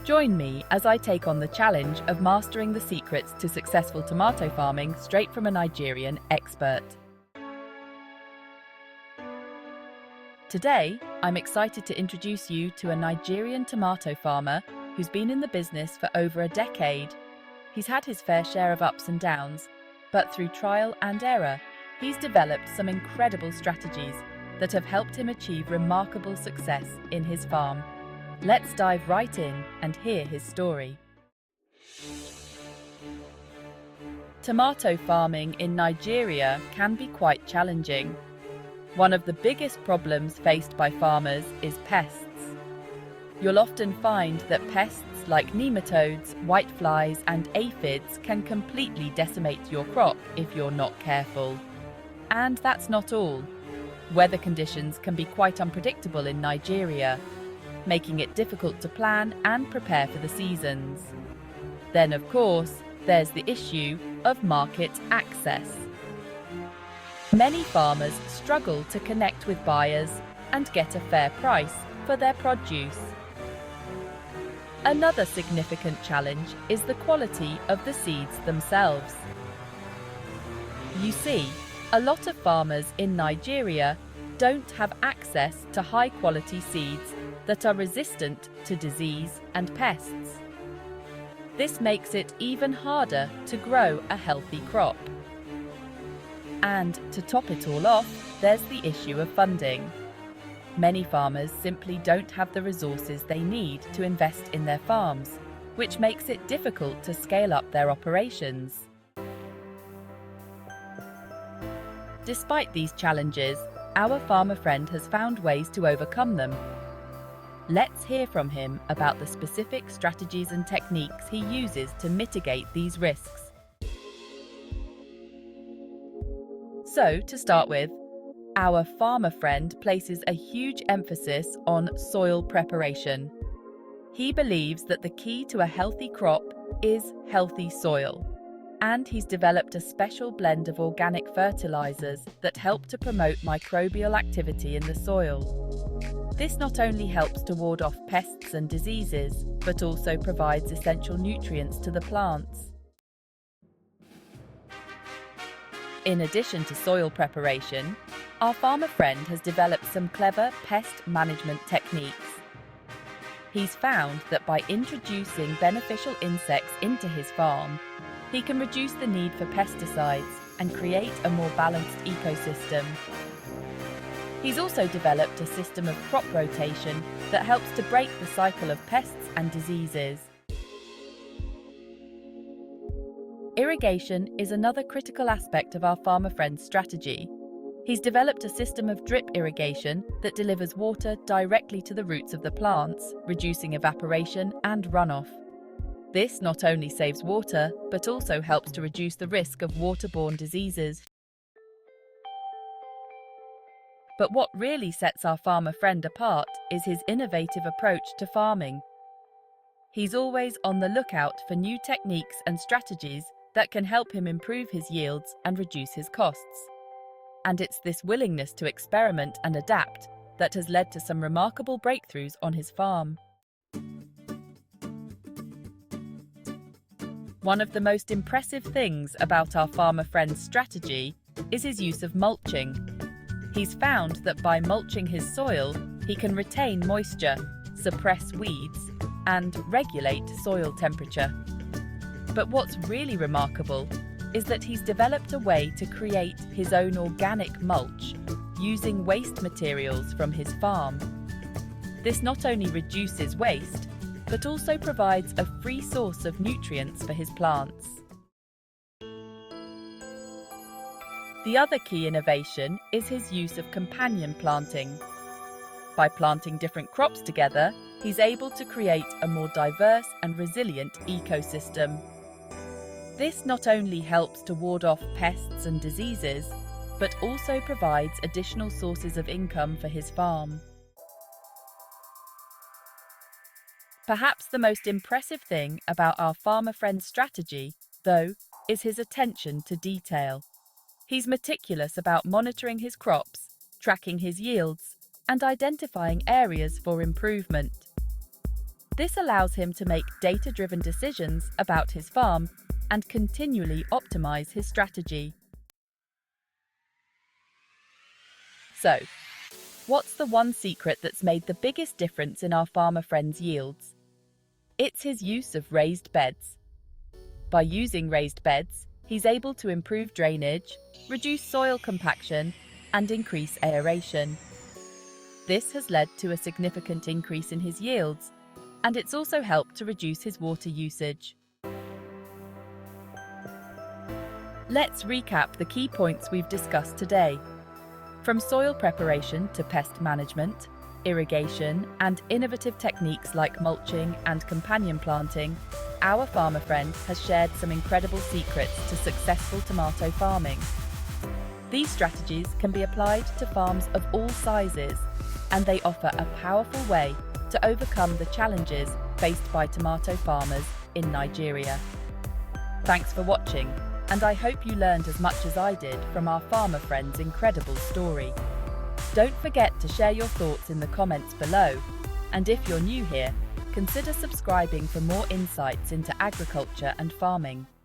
Join me as I take on the challenge of mastering the secrets to successful tomato farming straight from a Nigerian expert. Today, I'm excited to introduce you to a Nigerian tomato farmer who's been in the business for over a decade. He's had his fair share of ups and downs, but through trial and error, he's developed some incredible strategies that have helped him achieve remarkable success in his farm. Let's dive right in and hear his story. Tomato farming in Nigeria can be quite challenging. One of the biggest problems faced by farmers is pests. You'll often find that pests like nematodes, whiteflies, and aphids can completely decimate your crop if you're not careful. And that's not all. Weather conditions can be quite unpredictable in Nigeria, making it difficult to plan and prepare for the seasons. Then, of course, there's the issue of market access. Many farmers struggle to connect with buyers and get a fair price for their produce. Another significant challenge is the quality of the seeds themselves. You see, a lot of farmers in Nigeria don't have access to high-quality seeds that are resistant to disease and pests. This makes it even harder to grow a healthy crop. And to top it all off, there's the issue of funding. Many farmers simply don't have the resources they need to invest in their farms, which makes it difficult to scale up their operations. Despite these challenges, our farmer friend has found ways to overcome them. Let's hear from him about the specific strategies and techniques he uses to mitigate these risks. So, to start with, our farmer friend places a huge emphasis on soil preparation. He believes that the key to a healthy crop is healthy soil, and he's developed a special blend of organic fertilizers that help to promote microbial activity in the soil. This not only helps to ward off pests and diseases, but also provides essential nutrients to the plants. In addition to soil preparation, our farmer friend has developed some clever pest management techniques. He's found that by introducing beneficial insects into his farm, he can reduce the need for pesticides and create a more balanced ecosystem. He's also developed a system of crop rotation that helps to break the cycle of pests and diseases. Irrigation is another critical aspect of our farmer friend's strategy. He's developed a system of drip irrigation that delivers water directly to the roots of the plants, reducing evaporation and runoff. This not only saves water, but also helps to reduce the risk of waterborne diseases. But what really sets our farmer friend apart is his innovative approach to farming. He's always on the lookout for new techniques and strategies that can help him improve his yields and reduce his costs. And it's this willingness to experiment and adapt that has led to some remarkable breakthroughs on his farm. One of the most impressive things about our farmer friend's strategy is his use of mulching. He's found that by mulching his soil, he can retain moisture, suppress weeds, and regulate soil temperature. But what's really remarkable is that he's developed a way to create his own organic mulch using waste materials from his farm. This not only reduces waste, but also provides a free source of nutrients for his plants. The other key innovation is his use of companion planting. By planting different crops together, he's able to create a more diverse and resilient ecosystem. This not only helps to ward off pests and diseases, but also provides additional sources of income for his farm. Perhaps the most impressive thing about our farmer friend's strategy, though, is his attention to detail. He's meticulous about monitoring his crops, tracking his yields, and identifying areas for improvement. This allows him to make data-driven decisions about his farm and continually optimize his strategy. So, what's the one secret that's made the biggest difference in our farmer friend's yields? It's his use of raised beds. By using raised beds, he's able to improve drainage, reduce soil compaction, and increase aeration. This has led to a significant increase in his yields, and it's also helped to reduce his water usage. Let's recap the key points we've discussed today. From soil preparation to pest management, irrigation, and innovative techniques like mulching and companion planting, our farmer friend has shared some incredible secrets to successful tomato farming. These strategies can be applied to farms of all sizes, and they offer a powerful way to overcome the challenges faced by tomato farmers in Nigeria. Thanks for watching, and I hope you learned as much as I did from our farmer friend's incredible story. Don't forget to share your thoughts in the comments below, and if you're new here, consider subscribing for more insights into agriculture and farming.